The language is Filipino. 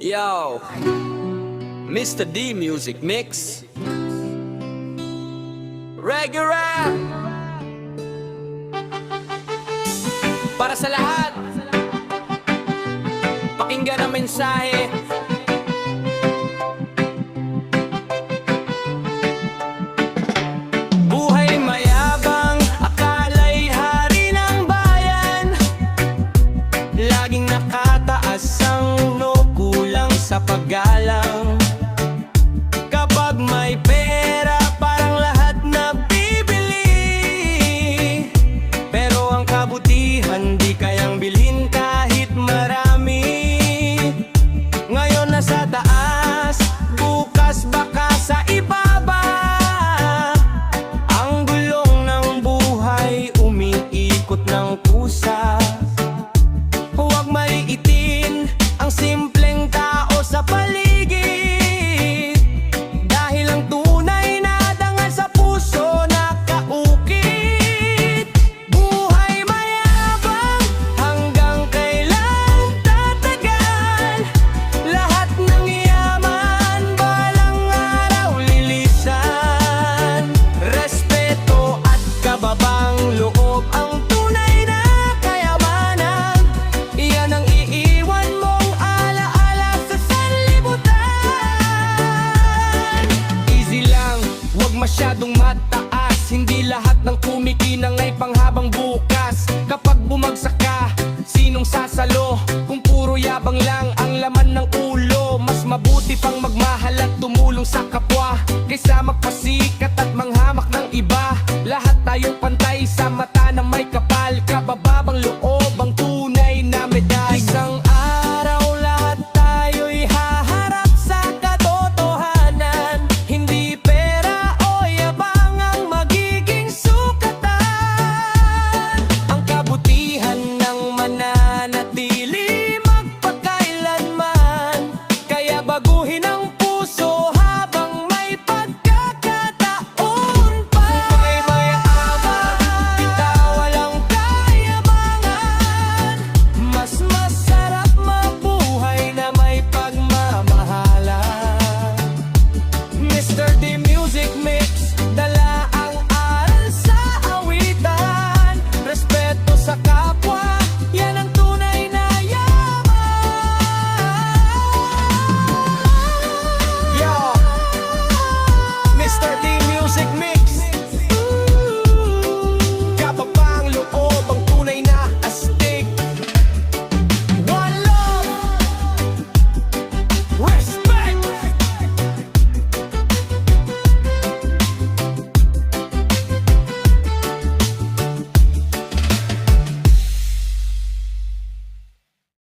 Yo, Mr. D Music Mix, Reggae Rap, para sa lahat. Pakinggan ang mensahe. Buhay mayabang, akala'y hari ng bayan. Laging nakataas ang ulo, kulang sa paggalang. Kapag may pera, parang lahat nabibili. Pero ang kabutihan di kayang bilhin kahit marami. Ngayon nasa taas, bukas baka sa ibaba. Ang gulong ng buhay umiikot ng kusa. Huwag maliitin ang simpleng tao sa paligid, dahil ang tunay na dangal sa puso nakaukit. Buhay mayabang, hanggang kailan tatagal? Lahat ng yaman, balang araw lilisan. Respeto at kababang loob ang tunay na kayamanan. Iyan ang iiwan mong alaala sa sanlibutan. Easy lang, huwag masyadong mataas. Hindi lahat ng kumikinang ay panghabang bukas. Kapag bumagsak ka, sinong sasalo? Kung puro yabang lang ang laman ng ulo, mas mabuti pang magmahal at tumulong sa kapwa, kaysa magpasikat at manghamak ng iba. Lahat tayo pantay sa mata